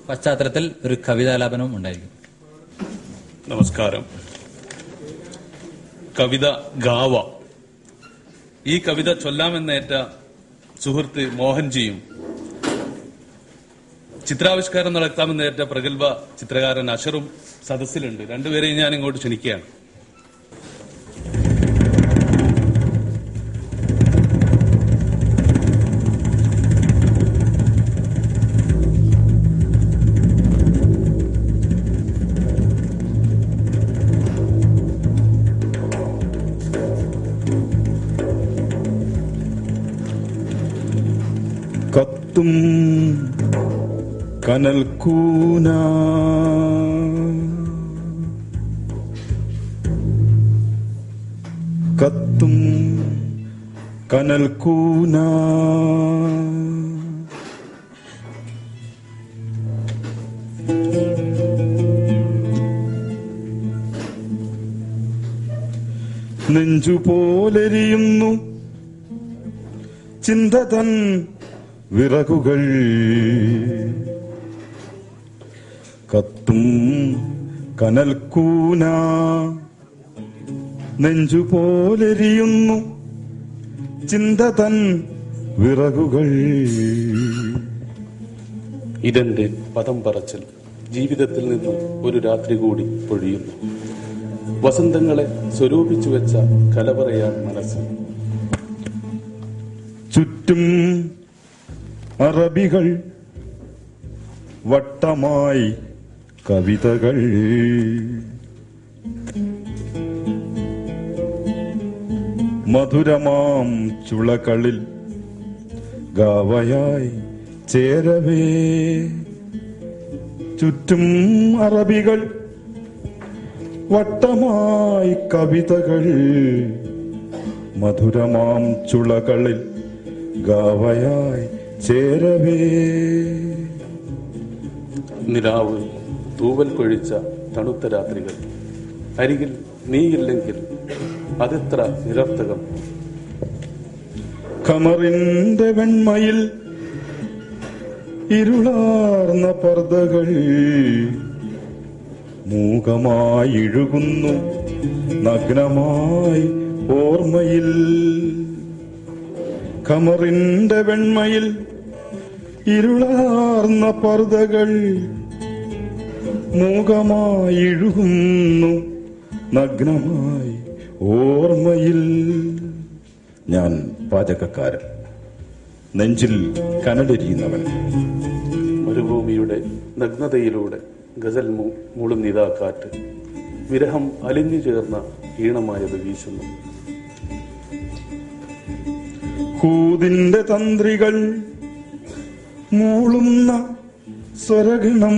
പശ്ചാത്തലത്തിൽ ഒരു കവിതാലാപനവും ഉണ്ടായിരിക്കും. നമസ്കാരം. കവിത ഗാവ. ഈ കവിത ചൊല്ലാമെന്നേറ്റ സുഹൃത്ത് മോഹൻജിയും ചിത്രാവിഷ്കാരം നടത്താമെന്നേറ്റ പ്രഗത്ഭ ചിത്രകാരൻ അഷറും സദസ്സിലുണ്ട്. രണ്ടുപേരെയും ഞാൻ ഇങ്ങോട്ട് ക്ഷണിക്കുകയാണ്. കത്തും കനൽക്കൂന കത്തും കനൽക്കൂന നെഞ്ചുപോലെരിയുന്നു ചിന്തതൻ വിറകുകൾ. കത്തും കനൽക്കൂന നെഞ്ചുപോലെരിയുന്നു ചിന്തതൻ വിറകുകൾ. ഇതെന്റെ പദം പറച്ചൽ ജീവിതത്തിൽ നിന്നും ഒരു രാത്രി കൂടി പൊഴിയുന്നു. വസന്തങ്ങളെ സ്വരൂപിച്ചു വെച്ച കലവറയാൻ മനസ്സ്. ചുറ്റും അറബികൾ വട്ടമായി കവിതകൾ. മധുരമാം ചുളകളിൽ ഗാവയായി ചേരവേ. ചുറ്റും അറബികൾ വട്ടമായി കവിതകൾ. മധുരമാം ചുളകളിൽ ഗാവയായി ചേരവേ. നിലാവ് തൂവൽ കൊഴിച്ച തണുത്ത രാത്രികൾ. അരികിൽ നീയില്ലെങ്കിൽ അതെത്ര നിരർത്ഥകം. ഖമറിന്റെ വെണ്മയിൽ ഇരുളാർന്ന പർദ്ദകൾ മൂകമായി ഇഴുകുന്നു നഗ്നമായി ഓർമ്മയിൽ. ഖമറിന്റെ വെണ്മയിൽ ഇരുളാർന്ന പർദ്ദകൾ മൂകമായി ഇഴുകുന്നു നഗ്നമായി ഓർമ്മയിൽ. ഞാൻ പാചകക്കാരൻ, നെഞ്ചിൽ കനലെരിയുന്നവൻ. മരുഭൂമിയുടെ നഗ്നതയിലൂടെ ഗസൽ മൂളുന്നിതാ കാറ്റ്. വിരഹം അലിഞ്ഞു ചേർന്ന ഈണമായത് വീശുന്നു. കൂതിന്റെ തന്ത്രികൾ മൂളുന്ന സ്വരഗണം.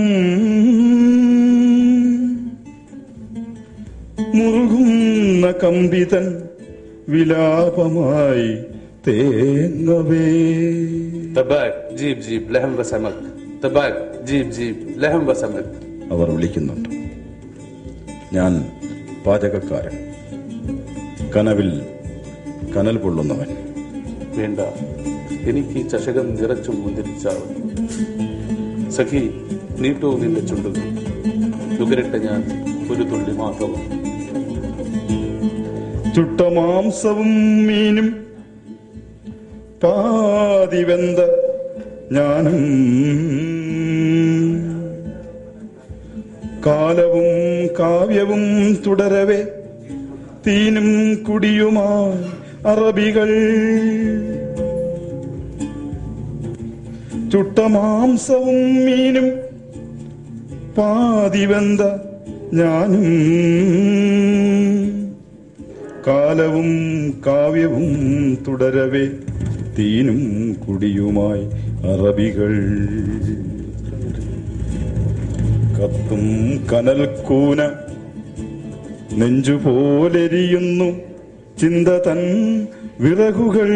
മുറുകുന്ന കമ്പിതൻ വിലാപമായി തേങ്ങവേ. അവർ വിളിക്കുന്നുണ്ട്. ഞാൻ പാചകക്കാരൻ, കനവിൽ കനൽ പൊള്ളുന്നവൻ. വേണ്ട, എനിക്ക് ചഷകം നിറച്ചു മുന്തിരിച്ചാവും. സഖി, നീട്ടൂ നിന്റെ ചുണ്ടുകൾ. നുകരട്ടെ ഞാൻ ഒരു തുള്ളി മാത്രവും. ചുട്ട മാംസവും മീനും പാതിവെന്ത ഞാനും. കാലവും കാവ്യവും തുടരവേ തീനും കുടിയുമായി അറബികൾ. ചുട്ട മാംസവും മീനും പാതിവെന്ത ഞാനും. കാലവും കാവ്യവും തുടരവേ തീനും കുടിയുമായി അറബികൾ. കത്തും കനൽക്കൂന നെഞ്ചുപോലെരിയുന്നു ചിന്തതൻ വിറകുകൾ.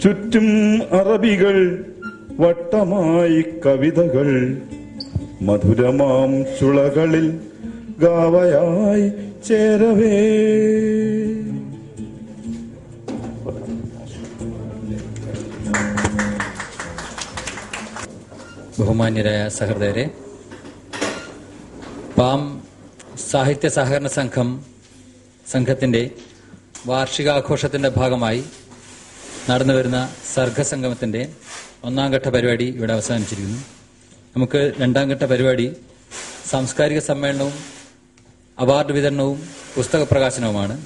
ചുറ്റും അറബികൾ വട്ടമായി കവിതകൾ. മധുരമാം ചുളകളിൽ ഗാവയായി ചേരവേ. ബഹുമാന്യരായ സഹൃദയരെ, പാം സാഹിത്യ സഹകരണ സംഘത്തിന്റെ വാർഷികാഘോഷത്തിന്റെ ഭാഗമായി നടന്നുവരുന്ന സർഗസംഗമത്തിന്റെ 1ാം ഘട്ട പരിപാടി ഇവിടെ അവസാനിച്ചിരിക്കുന്നു. നമുക്ക് 2ാം ഘട്ട പരിപാടി സാംസ്കാരിക സമ്മേളനവും അവാർഡ് വിതരണവും പുസ്തക പ്രകാശനവുമാണ്.